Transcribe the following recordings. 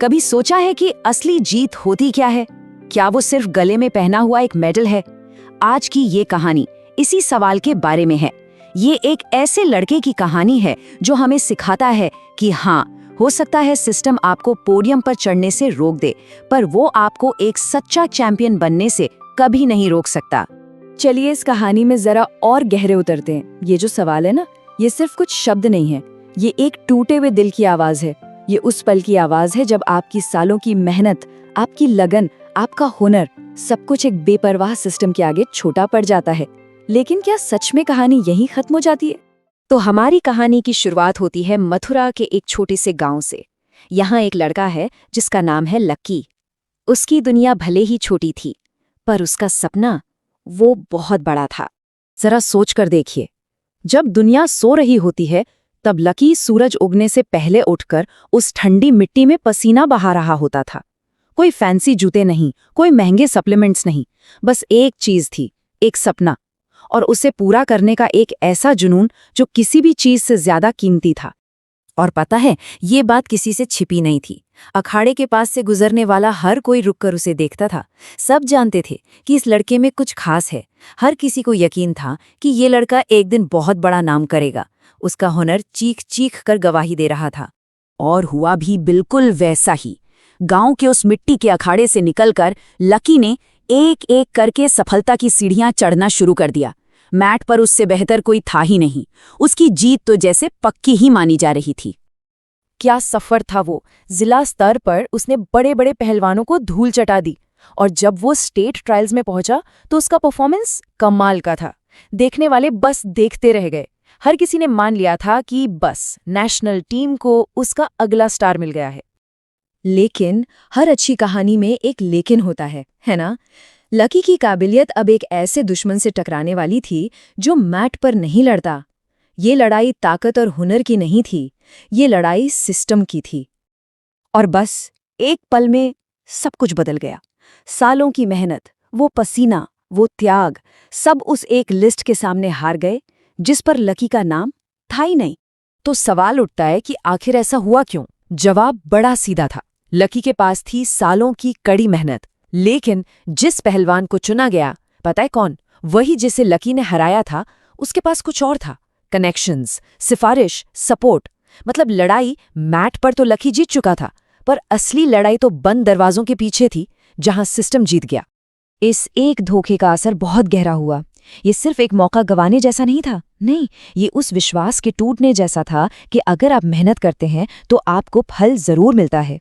कभी सोचा है कि असली जीत होती क्या है? क्या वो सिर्फ गले में पहना हुआ एक मेडल है? आज की ये कहानी इसी सवाल के बारे में है। ये एक ऐसे लड़के की कहानी है जो हमें सिखाता है कि हाँ, हो सकता है सिस्टम आपको पोडियम पर चढ़ने से रोक दे, पर वो आपको एक सच्चा चैंपियन बनने से कभी नहीं रोक सकता। चलिए इस कहानी में जरा और गहरे उतरते हैं। ये जो सवाल है ना, ये सिर्फ कुछ शब्द नहीं है, ये एक टूटे हुए दिल की आवाज है। ये उस पल की आवाज है जब आपकी सालों की मेहनत, आपकी लगन, आपका हुनर, सब कुछ एक बेपरवाह सिस्टम के आगे छोटा पड़ जाता है। लेकिन क्या सच में कहानी यहीं खत्म हो जाती है? तो हमारी कहानी की शुरुआत होती है मथुरा के एक छोटे से गांव से। यहाँ एक लड़का है जिसका नाम है लक्की। उसकी दुनिया भले ही छोटी थी, पर उसका सपना वो बहुत बड़ा था। जरा सोच कर देखिए, जब दुनिया सो रही होती है तब लकी सूरज उगने से पहले उठकर उस ठंडी मिट्टी में पसीना बहा रहा होता था। कोई फैंसी जूते नहीं, कोई महंगे सप्लीमेंट्स नहीं, बस एक चीज थी, एक सपना, और उसे पूरा करने का एक ऐसा जुनून जो किसी भी चीज से ज्यादा कीमती था। और पता है, ये बात किसी से छिपी नहीं थी। अखाड़े के पास से गुजरने वाला हर कोई रुककर उसे देखता था। सब जानते थे कि इस लड़के में कुछ खास है। हर किसी को यकीन था कि ये लड़का एक दिन बहुत बड़ा नाम करेगा। उसका हुनर चीख चीख कर गवाही दे रहा था। और हुआ भी बिल्कुल वैसा ही। गांव के उस मिट्टी के अखाड़े से निकलकर लकी ने एक एक करके सफलता की सीढ़ियां चढ़ना शुरू कर दिया। मैट पर उससे बेहतर कोई था ही नहीं। उसकी जीत तो जैसे पक्की ही मानी जा रही थी। क्या सफर था वो! जिला स्तर पर उसने बड़े बड़े पहलवानों को धूल चटा दी, और जब वो स्टेट ट्रायल्स में पहुंचा तो उसका परफॉर्मेंस कमाल का था। देखने वाले बस देखते रह गए। हर किसी ने मान लिया था कि बस नेशनल टीम को उसका अगला स्टार मिल गया है। लेकिन हर अच्छी कहानी में एक लेकिन होता है ना? लकी की काबिलियत अब एक ऐसे दुश्मन से टकराने वाली थी जो मैट पर नहीं लड़ता। ये लड़ाई ताकत और हुनर की नहीं थी, ये लड़ाई सिस्टम की थी। और बस एक पल में सब कुछ बदल गया। सालों की मेहनत, वो पसीना, वो त्याग, सब उस एक लिस्ट के सामने हार गए जिस पर लकी का नाम था ही नहीं। तो सवाल उठता है कि आखिर ऐसा हुआ क्यों? जवाब बड़ा सीधा था। लकी के पास थी सालों की कड़ी मेहनत, लेकिन जिस पहलवान को चुना गया, पता है कौन? वही जिसे लकी ने हराया था। उसके पास कुछ और था, कनेक्शंस, सिफारिश, सपोर्ट। मतलब लड़ाई मैट पर तो लकी जीत चुका था, पर असली लड़ाई तो बंद दरवाजों के पीछे थी, जहां सिस्टम जीत गया। इस एक धोखे का असर बहुत गहरा हुआ। ये सिर्फ एक मौका गंवाने जैसा नहीं था, नहीं, ये उस विश्वास के टूटने जैसा था कि अगर आप मेहनत करते हैं तो आपको फल जरूर मिलता है।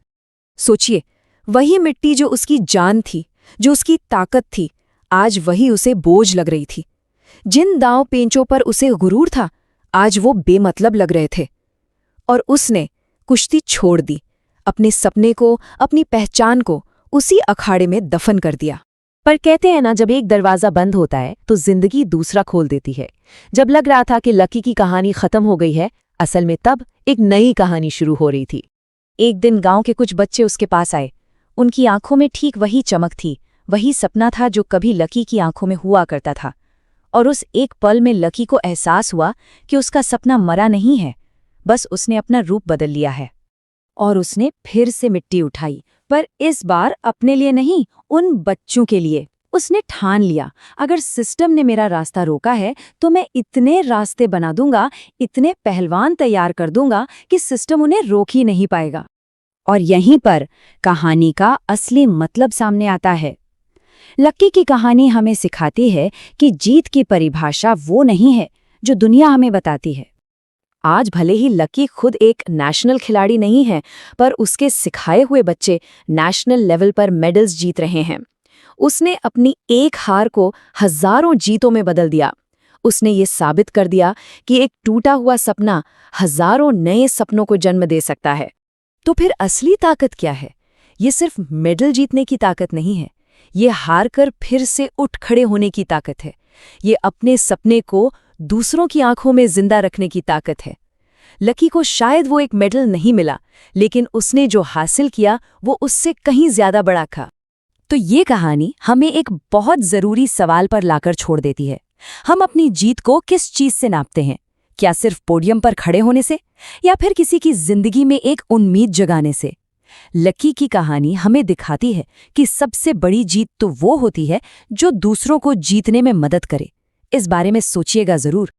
सोचिए, वही मिट्टी जो उसकी जान थी, जो उसकी ताकत थी, आज वही उसे बोझ लग रही थी। जिन दांव पेंचों पर उसे गुरूर था, आज वो बेमतलब लग रहे थे। और उसने कुश्ती छोड़ दी, अपने सपने को, अपनी पहचान को उसी अखाड़े में दफन कर दिया। पर कहते हैं ना, जब एक दरवाजा बंद होता है तो जिंदगी दूसरा खोल देती है। जब लग रहा था कि लकी की कहानी खत्म हो गई है, असल में तब एक नई कहानी शुरू हो रही थी। एक दिन गांव के कुछ बच्चे उसके पास आए। उनकी आंखों में ठीक वही चमक थी, वही सपना था जो कभी लकी की आंखों में हुआ करता था। और उस एक पल में लकी को एहसास हुआ कि उसका सपना मरा नहीं है, बस उसने अपना रूप बदल लिया है। और उसने फिर से मिट्टी उठाई, पर इस बार अपने लिए नहीं, उन बच्चों के लिए। उसने ठान लिया, अगर सिस्टम ने मेरा रास्ता रोका है तो मैं इतने रास्ते बना दूंगा, इतने पहलवान तैयार कर दूंगा कि सिस्टम उन्हें रोक ही नहीं पाएगा। और यहीं पर कहानी का असली मतलब सामने आता है। लक्की की कहानी हमें सिखाती है कि जीत की परिभाषा वो नहीं है जो दुनिया हमें बताती है। आज भले ही लकी खुद एक नेशनल खिलाड़ी नहीं है, पर उसके सिखाए हुए बच्चे नेशनल लेवल पर मेडल्स जीत रहे हैं। उसने अपनी एक हार को हजारों जीतों में बदल दिया। उसने ये साबित कर दिया कि एक टूटा हुआ सपना हजारों नए सपनों को जन्म दे सकता है। तो फिर असली ताकत क्या है? ये सिर्फ मेडल जीतने की ताकत नहीं है, ये हार कर फिर से उठ खड़े होने की ताकत है। ये अपने सपने को दूसरों की आंखों में जिंदा रखने की ताकत है। लकी को शायद वो एक मेडल नहीं मिला, लेकिन उसने जो हासिल किया वो उससे कहीं ज्यादा बड़ा था। तो ये कहानी हमें एक बहुत जरूरी सवाल पर लाकर छोड़ देती है। हम अपनी जीत को किस चीज से नापते हैं? क्या सिर्फ पोडियम पर खड़े होने से, या फिर किसी की जिंदगी में एक उम्मीद जगाने से? लकी की कहानी हमें दिखाती है कि सबसे बड़ी जीत तो वो होती है जो दूसरों को जीतने में मदद करे। इस बारे में सोचिएगा जरूर।